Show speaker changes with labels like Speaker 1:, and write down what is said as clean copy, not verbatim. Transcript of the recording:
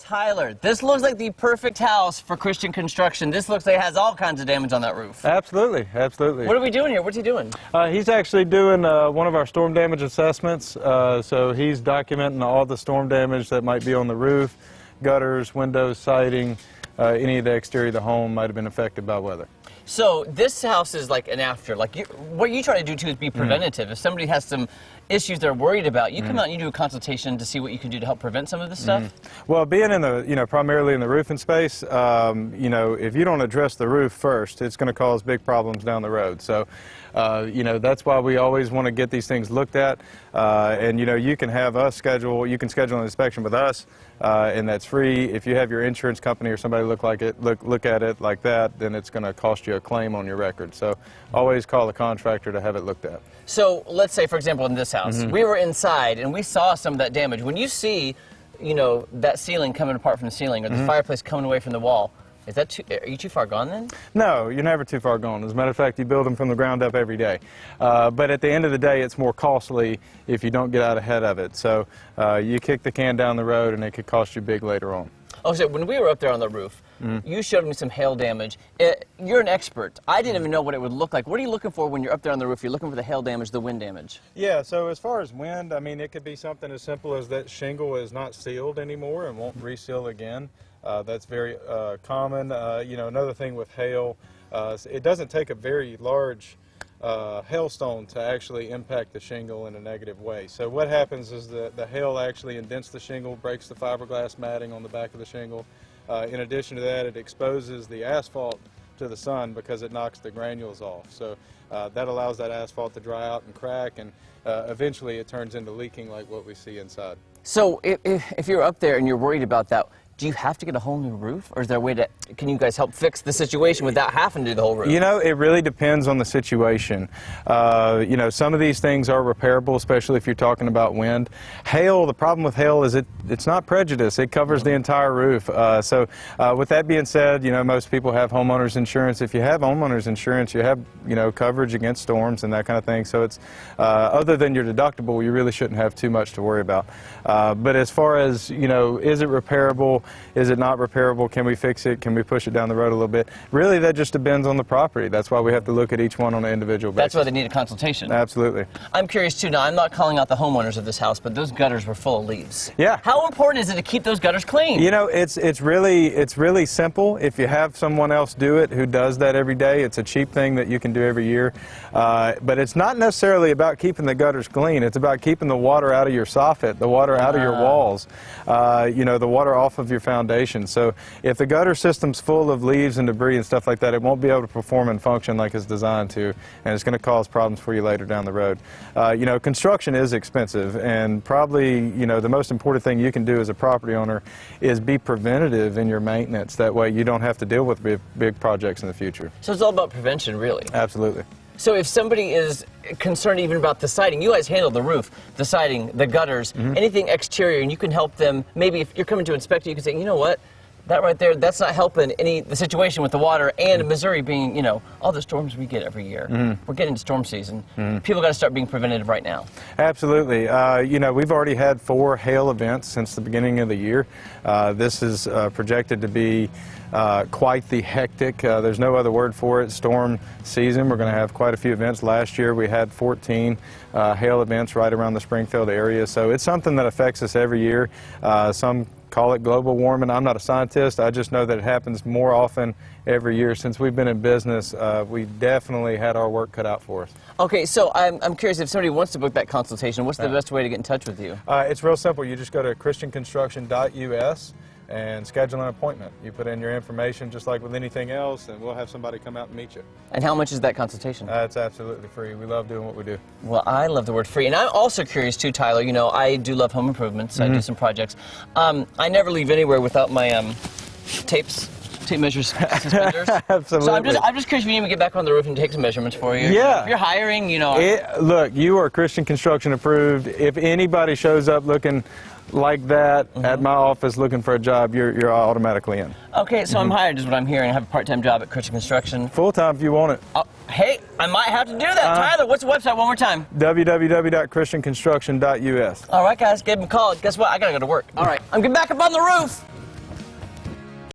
Speaker 1: Tyler, this looks like the perfect house for Christian Construction. This looks like it has all kinds of damage on that roof.
Speaker 2: Absolutely, absolutely.
Speaker 1: What are we doing here? What's he doing?
Speaker 2: He's actually doing one of our storm damage assessments. So he's documenting all the storm damage that might be on the roof, gutters, windows, siding, any of the exterior of the home might have been affected by weather.
Speaker 1: So this house is like an after. Like what you try to do too is be preventative. If somebody has some issues they're worried about, you come out and you do a consultation to see what you can do to help prevent some of this stuff.
Speaker 2: Well, being in the primarily in the roofing space, if you don't address the roof first, it's going to cause big problems down the road. So that's why we always want to get these things looked at. And you can have us schedule an inspection with us, and that's free. If you have your insurance company or somebody look at it like that, then it's going to cost you a claim on your record. So always call the contractor to have it looked at. So
Speaker 1: let's say, for example, in this house, we were inside and we saw some of that damage. When you see, that ceiling coming apart from the ceiling or the fireplace coming away from the wall, are you too far gone then?
Speaker 2: No, you're never too far gone. As a matter of fact, you build them from the ground up every day. But at the end of the day, it's more costly if you don't get out ahead of it. So you kick the can down the road and it could cost you big later on.
Speaker 1: Oh, so when we were up there on the roof, you showed me some hail damage. You're an expert. I didn't even know what it would look like. What are you looking for when you're up there on the roof? You're looking for the hail damage, the wind damage? Yeah, so as far as wind, it could be something as simple as that shingle is not sealed anymore and won't reseal again. That's very common. Another thing with hail, it doesn't take a very large hailstone to actually impact the shingle in a negative way. So what happens is the hail actually indents the shingle, breaks the fiberglass matting on the back of the shingle. In addition to that, it exposes the asphalt to the sun because it knocks the granules off. So that allows that asphalt to dry out and crack, and eventually it turns into leaking like what we see inside. So if you're up there and you're worried about that, do you have to get a whole new roof, or is there a way can you guys help fix the situation without having to do the whole roof? It really depends on the situation. Some of these things are repairable, especially if you're talking about wind. Hail, the problem with hail is it's not prejudice. It covers the entire roof. With that being said, most people have homeowners insurance. If you have homeowners insurance, you have, coverage against storms and that kind of thing. So it's, other than your deductible, you really shouldn't have too much to worry about. But as far as, is it repairable? Is it not repairable? Can we fix it? Can we push it down the road a little bit? Really, that just depends on the property. That's why we have to look at each one on an individual basis. That's why they need a consultation. Absolutely. I'm curious too. Now, I'm not calling out the homeowners of this house, but those gutters were full of leaves. Yeah. How important is it to keep those gutters clean? It's really simple. If you have someone else do it who does that every day, it's a cheap thing that you can do every year. But it's not necessarily about keeping the gutters clean. It's about keeping the water out of your soffit, the water out of your walls, the water off of your foundation. So if the gutter system's full of leaves and debris and stuff like that, it won't be able to perform and function like it's designed to, and it's going to cause problems for you later down the road. Construction is expensive, and probably, the most important thing you can do as a property owner is be preventative in your maintenance. That way you don't have to deal with big projects in the future. So it's all about prevention, really? Absolutely. So if somebody is concerned even about the siding, you guys handle the roof, the siding, the gutters, anything exterior, and you can help them. Maybe if you're coming to inspect it, you can say, you know what, that right there, that's not helping the situation with the water, and Missouri being, all the storms we get every year. We're getting to storm season. People got to start being preventative right now. Absolutely. We've already had 4 hail events since the beginning of the year. This is projected to be quite the hectic, there's no other word for it, storm season. We're going to have quite a few events. Last year we had 14 hail events right around the Springfield area, so it's something that affects us every year. Some call it global warming. I'm not a scientist. I just know that it happens more often every year. Since we've been in business, we definitely had our work cut out for us. Okay, so I'm curious, if somebody wants to book that consultation, what's the best way to get in touch with you? It's real simple. You just go to christianconstruction.us and schedule an appointment. You put in your information just like with anything else, and we'll have somebody come out and meet you. And how much is that consultation? It's absolutely free. We love doing what we do. Well, I love the word free. And I'm also curious too, Tyler, I do love home improvements. I do some projects. I never leave anywhere without my tape measures, suspenders. Absolutely. So I'm just curious if you need me to get back on the roof and take some measurements for you. Yeah. If you're hiring, look, you are Christian Construction approved. If anybody shows up looking like that at my office looking for a job, you're automatically in. Okay, so I'm hired is what I'm hearing. I have a part-time job at Christian Construction. Full-time if you want it. Hey, I might have to do that. Tyler, what's the website one more time? www.christianconstruction.us. All right, guys, give them a call. Guess what? I got to go to work. All right, I'm getting back up on the roof.